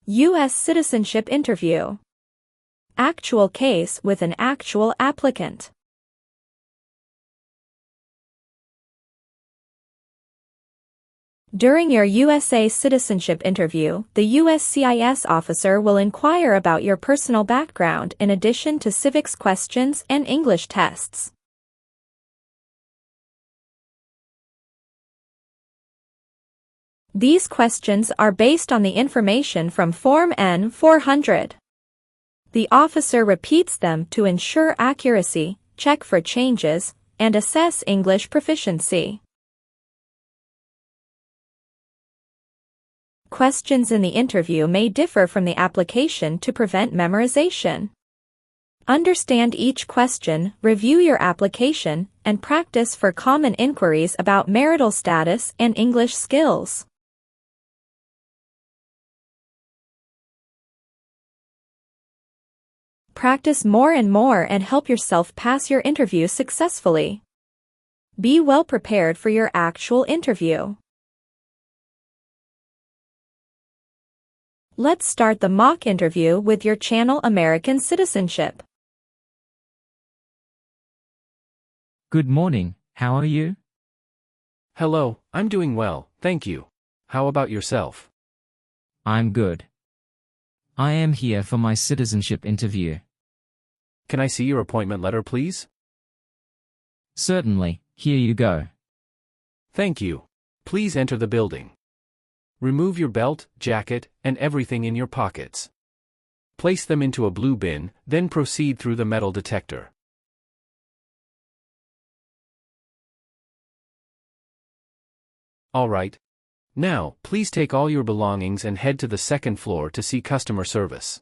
U.S. citizenship interview. Actual case with an actual applicant. During your USA citizenship interview, the USCIS officer will inquire about your personal background in addition to civics questions and English tests. These questions are based on the information from Form N-400. The officer repeats them to ensure accuracy, check for changes, and assess English proficiency. Questions in the interview may differ from the application to prevent memorization. Understand each question, review your application, and practice for common inquiries about marital status and English skills. Practice more and more and help yourself pass your interview successfully. Be well prepared for your actual interview. Let's start the mock interview with your channel American Citizenship. Good morning, how are you? Hello, I'm doing well, thank you. How about yourself? I'm good. I am here for my citizenship interview. Can I see your appointment letter, please? Certainly, here you go. Thank you. Please enter the building. Remove your belt, jacket, and everything in your pockets. Place them into a blue bin, then proceed through the metal detector. All right. Now, please take all your belongings and head to the second floor to see customer service.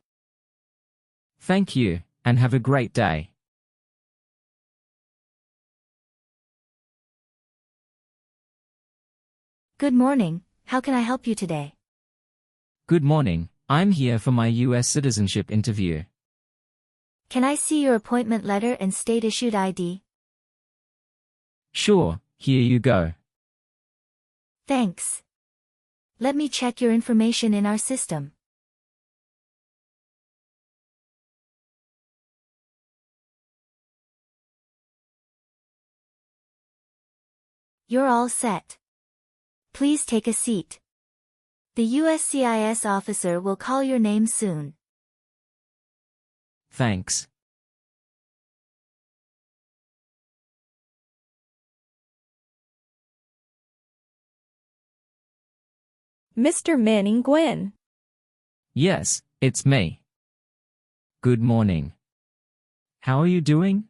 Thank you, and have a great day. Good morning. How can I help you today? Good morning, I'm here for my U.S. citizenship interview. Can I see your appointment letter and state-issued ID? Sure, here you go. Thanks. Let me check your information in our system. You're all set. Please take a seat. The USCIS officer will call your name soon. Thanks. Mr. Min Nguyen. Yes, it's me. Good morning. How are you doing?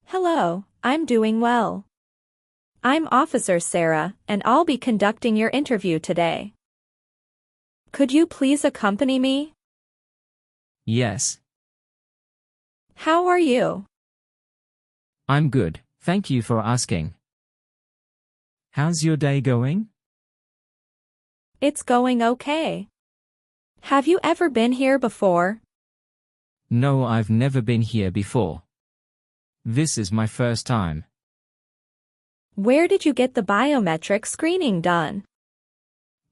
Hello, I'm doing well. I'm Officer Sarah, and I'll be conducting your interview today. Could you please accompany me? Yes. How are you? I'm good, thank you for asking. How's your day going? It's going okay. Have you ever been here before? No, I've never been here before. This is my first time. Where did you get the biometric screening done?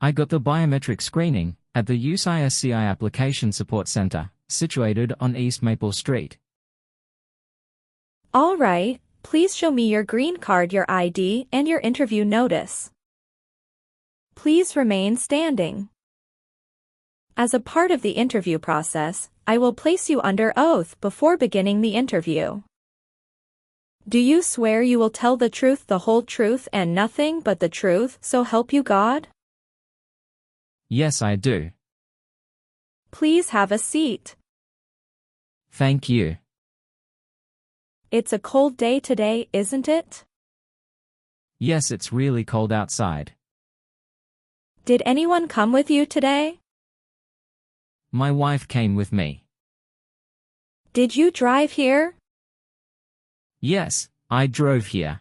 I got the biometric screening at the USCIS Application Support Center, situated on East Maple Street. All right, please show me your green card, your ID, and your interview notice. Please remain standing. As a part of the interview process, I will place you under oath before beginning the interview. Do you swear you will tell the truth, the whole truth, and nothing but the truth, so help you God? Yes, I do. Please have a seat. Thank you. It's a cold day today, isn't it? Yes, it's really cold outside. Did anyone come with you today? My wife came with me. Did you drive here? Yes, I drove here.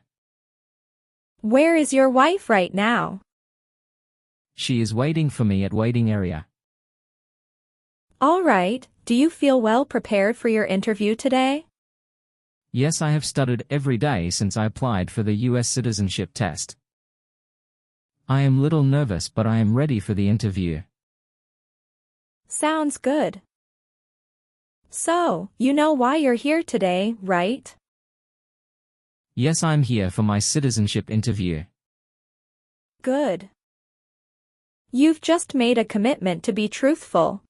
Where is your wife right now? She is waiting for me at waiting area. All right, do you feel well prepared for your interview today? Yes, I have studied every day since I applied for the U.S. citizenship test. I am little nervous, but I am ready for the interview. Sounds good. So, you know why you're here today, right? Yes, I'm here for my citizenship interview. Good. You've just made a commitment to be truthful.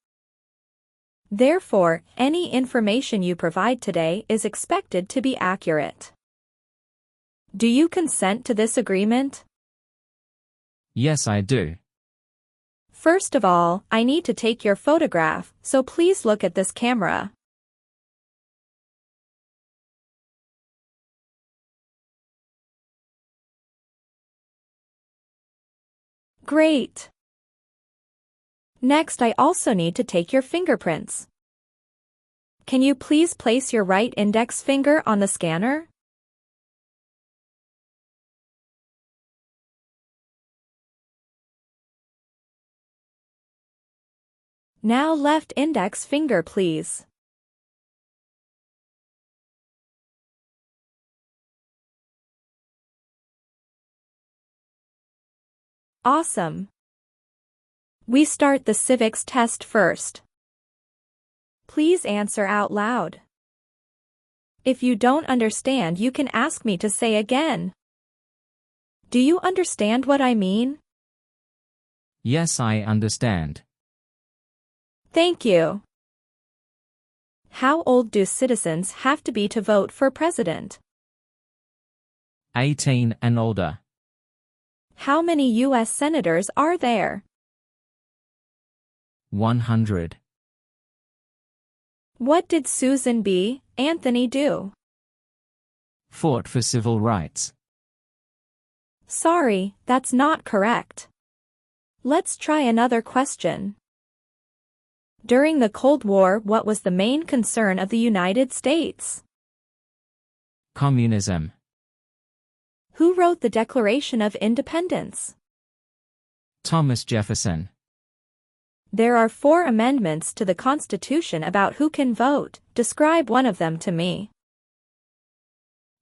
Therefore, any information you provide today is expected to be accurate. Do you consent to this agreement? Yes, I do. First of all, I need to take your photograph, so please look at this camera. Great. Next, I also need to take your fingerprints. Can you please place your right index finger on the scanner? Now left index finger, please. Awesome. We start the civics test first. Please answer out loud. If you don't understand, you can ask me to say again. Do you understand what I mean? Yes, I understand. Thank you. How old do citizens have to be to vote for president? 18 and older. How many U.S. senators are there? 100. What did Susan B. Anthony do? Fought for civil rights. Sorry, that's not correct. Let's try another question. During the Cold War, what was the main concern of the United States? Communism. Who wrote the Declaration of Independence? Thomas Jefferson. There are 4 amendments to the Constitution about who can vote. Describe one of them to me.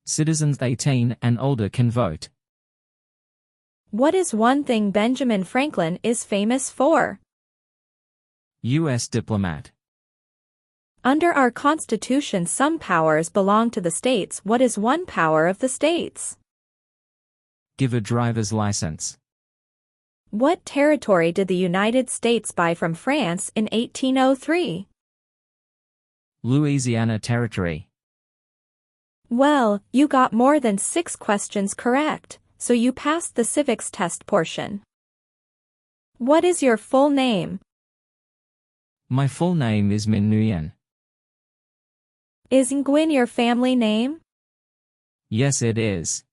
Citizens 18 and older can vote. What is one thing Benjamin Franklin is famous for? U.S. diplomat. Under our Constitution, some powers belong to the states. What is one power of the states? Give a driver's license. What territory did the United States buy from France in 1803? Louisiana Territory. Well, you got more than 6 questions correct, so you passed the civics test portion. What is your full name? My full name is Min Nguyen. Is Nguyen your family name? Yes, it is.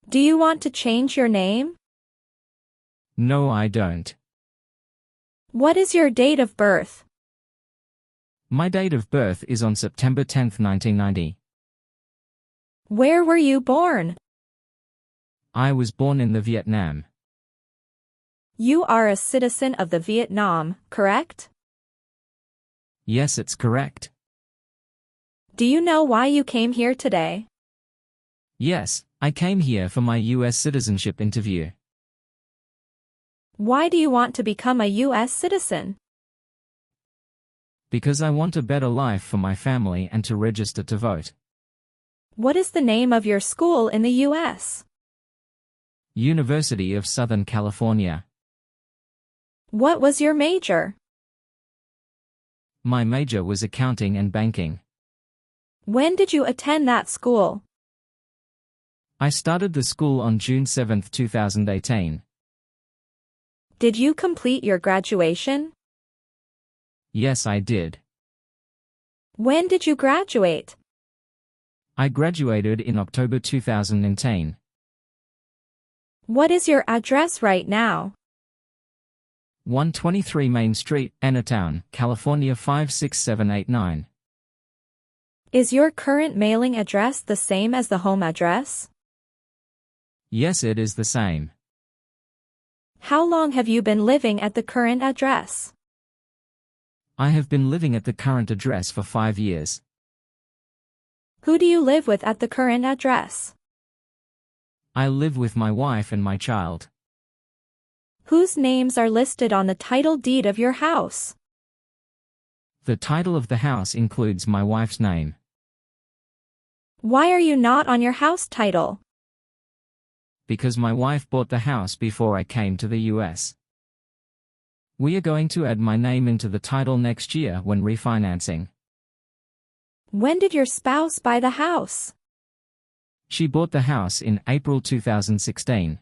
Do you want to change your name? No, I don't. What is your date of birth? My date of birth is on September 10, 1990. Where were you born? I was born in the Vietnam. You are a citizen of the Vietnam, correct? Yes, it's correct. Do you know why you came here today? Yes, I came here for my U.S. citizenship interview. Why do you want to become a U.S. citizen? Because I want a better life for my family and to register to vote. What is the name of your school in the U.S.? University of Southern California. What was your major? My major was accounting and banking. When did you attend that school? I started the school on June 7, 2018. Did you complete your graduation? Yes, I did. When did you graduate? I graduated in October 2010. What is your address right now? 123 Main Street, Annatown, California 56789. Is your current mailing address the same as the home address? Yes, it is the same. How long have you been living at the current address? I have been living at the current address for 5 years. Who do you live with at the current address? I live with my wife and my child. Whose names are listed on the title deed of your house? The title of the house includes my wife's name. Why are you not on your house title? Because my wife bought the house before I came to the US. We are going to add my name into the title next year when refinancing. When did your spouse buy the house? She bought the house in April 2016.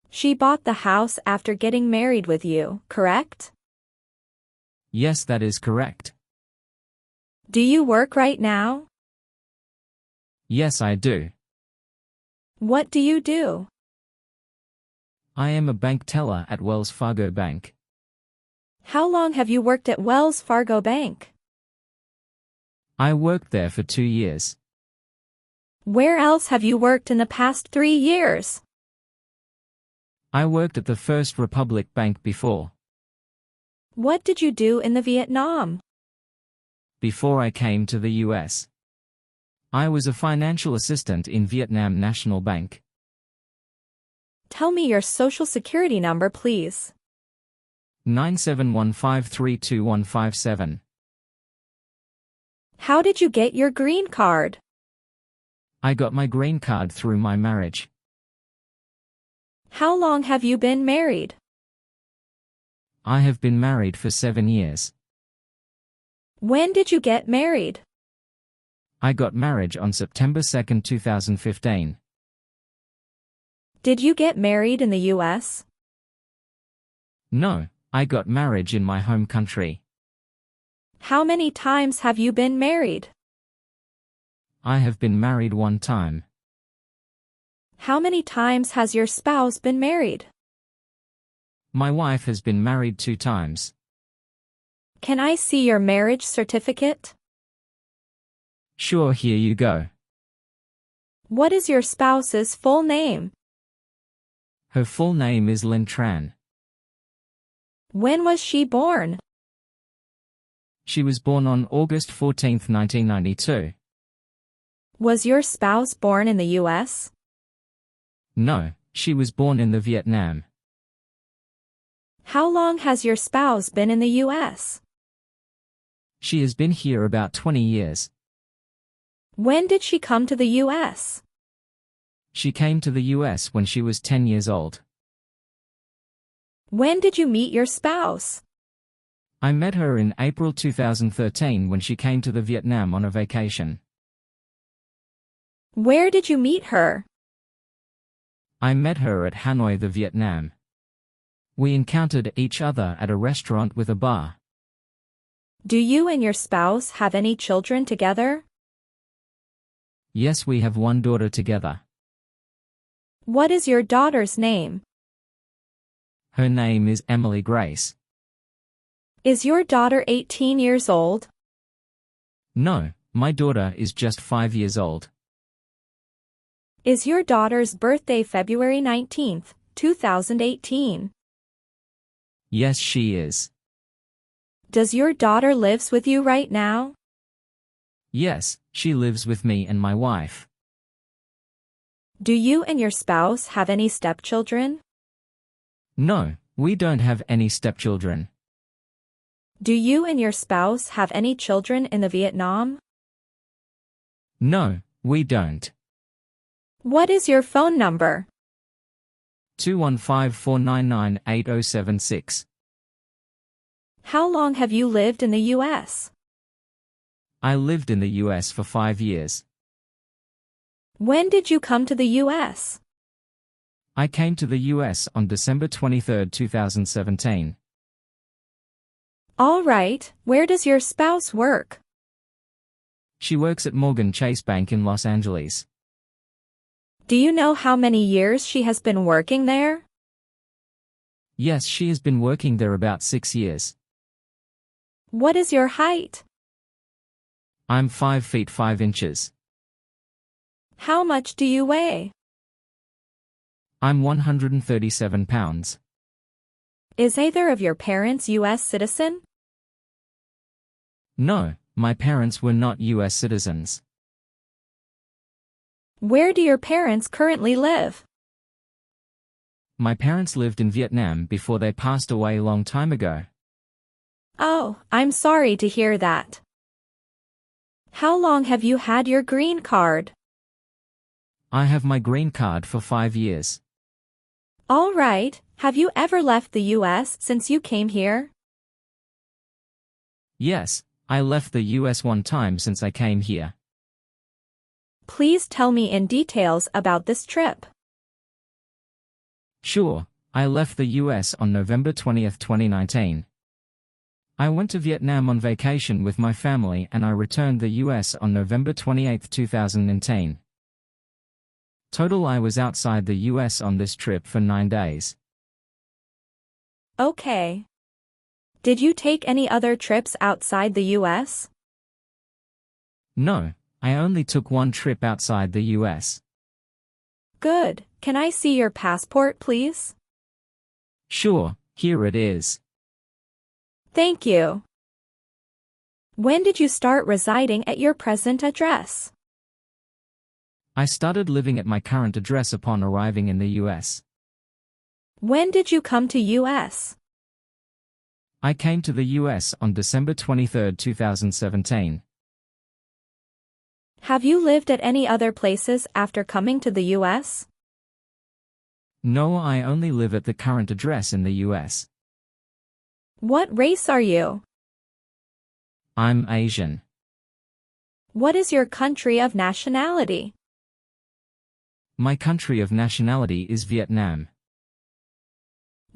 She bought the house after getting married with you, correct? Yes, that is correct. Do you work right now? Yes, I do. What do you do? I am a bank teller at Wells Fargo Bank. How long have you worked at Wells Fargo Bank? I worked there for 2 years. Where else have you worked in the past 3 years? I worked at the First Republic Bank before. What did you do in the Vietnam? Before I came to the US. I was a financial assistant in Vietnam National Bank. Tell me your social security number, please. 971532157. How did you get your green card? I got my green card through my marriage. How long have you been married? I have been married for 7 years. When did you get married? I got married on September 2, 2015. Did you get married in the US? No, I got married in my home country. How many times have you been married? I have been married 1 time. How many times has your spouse been married? My wife has been married 2 times. Can I see your marriage certificate? Sure, here you go. What is your spouse's full name? Her full name is Lynn Tran. When was she born? She was born on August 14, 1992. Was your spouse born in the US? No, she was born in the Vietnam. How long has your spouse been in the US? She has been here about 20 years. When did she come to the US? She came to the US when she was 10 years old. When did you meet your spouse? I met her in April 2013 when she came to the Vietnam on a vacation. Where did you meet her? I met her at Hanoi, the Vietnam. We encountered each other at a restaurant with a bar. Do you and your spouse have any children together? Yes, we have 1 daughter together. What is your daughter's name? Her name is Emily Grace. Is your daughter 18 years old? No, my daughter is just 5 years old. Is your daughter's birthday February 19th, 2018? Yes, she is. Does your daughter lives with you right now? Yes, she lives with me and my wife. Do you and your spouse have any stepchildren? No, we don't have any stepchildren. Do you and your spouse have any children in the Vietnam? No, we don't. What is your phone number? 215-499-8076. How long have you lived in the US? I lived in the US for 5 years. When did you come to the US? I came to the US on December 23, 2017. All right, where does your spouse work? She works at Morgan Chase Bank in Los Angeles. Do you know how many years she has been working there? Yes, she has been working there about 6 years. What is your height? I'm 5 feet 5 inches. How much do you weigh? I'm 137 pounds. Is either of your parents US citizen? No, my parents were not US citizens. Where do your parents currently live? My parents lived in Vietnam before they passed away a long time ago. Oh, I'm sorry to hear that. How long have you had your green card? I have my green card for 5 years. All right, have you ever left the US since you came here? Yes, I left the US one time since I came here. Please tell me in details about this trip. Sure, I left the US on November 20th, 2019. I went to Vietnam on vacation with my family and I returned the US on November 28, 2010. Total I was outside the US on this trip for 9 days. Okay. Did you take any other trips outside the US? No, I only took one trip outside the US. Good. Can I see your passport, please? Sure, here it is. Thank you. When did you start residing at your present address? I started living at my current address upon arriving in the US. When did you come to US? I came to the US on December 23, 2017. Have you lived at any other places after coming to the US? No, I only live at the current address in the US. What race are you? I'm Asian. What is your country of nationality? My country of nationality is Vietnam.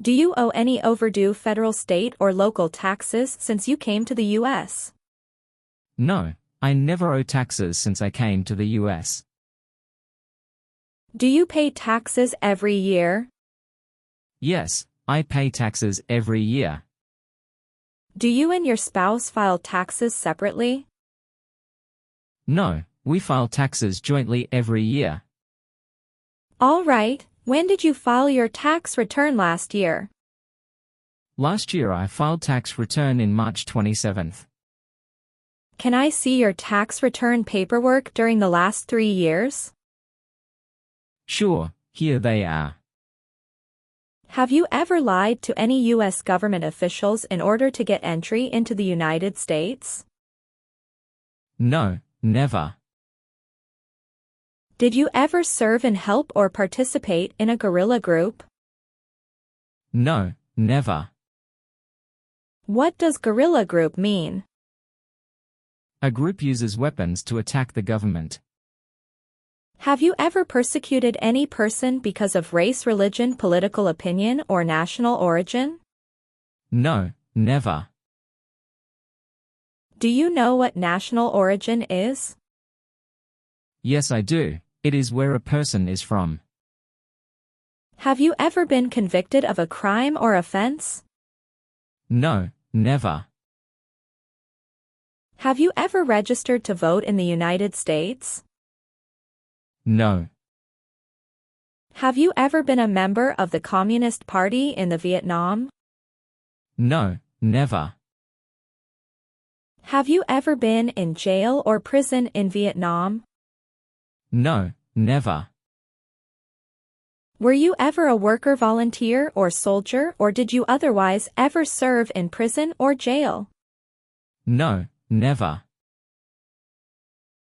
Do you owe any overdue federal, state, or local taxes since you came to the US? No, I never owe taxes since I came to the US. Do you pay taxes every year? Yes, I pay taxes every year. Do you and your spouse file taxes separately? No, we file taxes jointly every year. All right, when did you file your tax return last year? Last year I filed tax return in March 27th. Can I see your tax return paperwork during the last 3 years? Sure, here they are. Have you ever lied to any U.S. government officials in order to get entry into the United States? No, never. Did you ever serve in, help, or participate in a guerrilla group? No, never. What does guerrilla group mean? A group uses weapons to attack the government. Have you ever persecuted any person because of race, religion, political opinion, or national origin? No, never. Do you know what national origin is? Yes, I do. It is where a person is from. Have you ever been convicted of a crime or offense? No, never. Have you ever registered to vote in the United States? No. Have you ever been a member of the Communist Party in the Vietnam? No, never. Have you ever been in jail or prison in Vietnam? No, never. Were you ever a worker, volunteer, or soldier, or did you otherwise ever serve in prison or jail? No, never.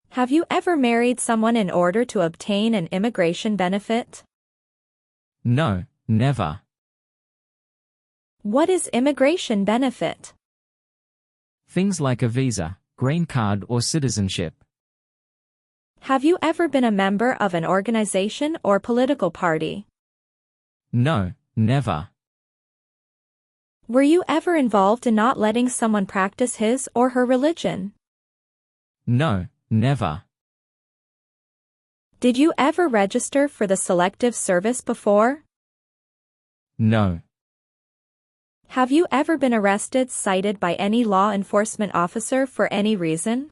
Have you ever married someone in order to obtain an immigration benefit? No, never. What is immigration benefit? Things like a visa, green card, or citizenship. Have you ever been a member of an organization or political party? No, never. Were you ever involved in not letting someone practice his or her religion? No, never. Did you ever register for the Selective Service before? No. Have you ever been arrested, cited by any law enforcement officer for any reason?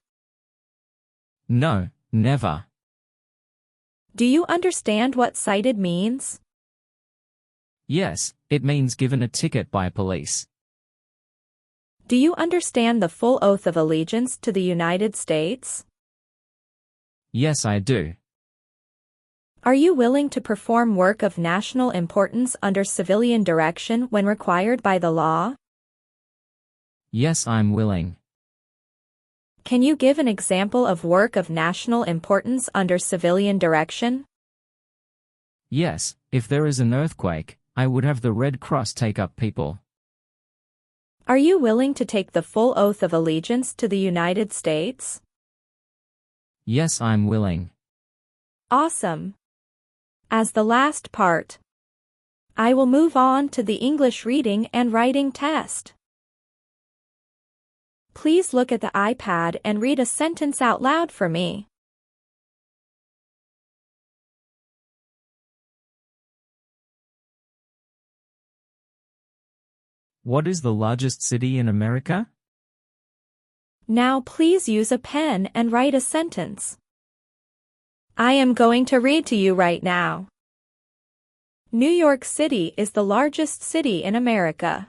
No, never. Do you understand what cited means? Yes, it means given a ticket by police. Do you understand the full oath of allegiance to the United States? Yes, I do. Are you willing to perform work of national importance under civilian direction when required by the law? Yes, I'm willing. Can you give an example of work of national importance under civilian direction? Yes, if there is an earthquake, I would have the Red Cross take up people. Are you willing to take the full oath of allegiance to the United States? Yes, I'm willing. Awesome. As the last part, I will move on to the English reading and writing test. Please look at the iPad and read a sentence out loud for me. What is the largest city in America? Now please use a pen and write a sentence. I am going to read to you right now. New York City is the largest city in America.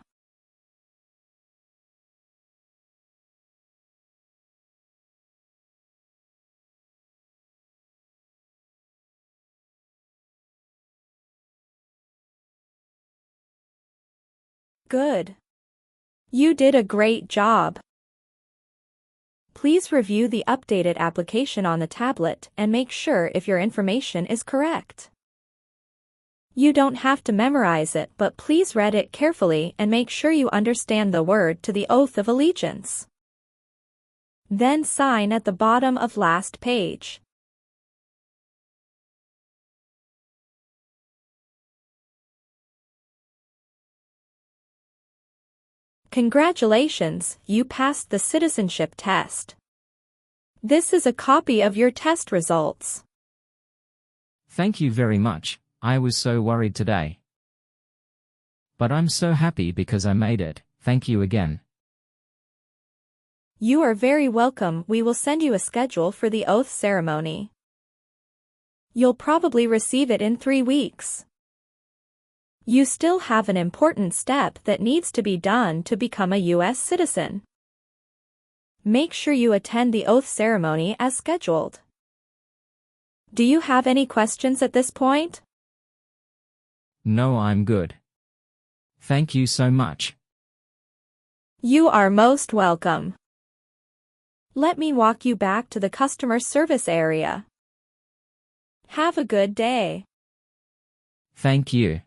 Good. You did a great job. Please review the updated application on the tablet and make sure if your information is correct. You don't have to memorize it, but please read it carefully and make sure you understand the word to the oath of allegiance. Then sign at the bottom of last page. Congratulations, you passed the citizenship test. This is a copy of your test results. Thank you very much. I was so worried today. But I'm so happy because I made it. Thank you again. You are very welcome. We will send you a schedule for the oath ceremony. You'll probably receive it in 3 weeks. You still have an important step that needs to be done to become a U.S. citizen. Make sure you attend the oath ceremony as scheduled. Do you have any questions at this point? No, I'm good. Thank you so much. You are most welcome. Let me walk you back to the customer service area. Have a good day. Thank you.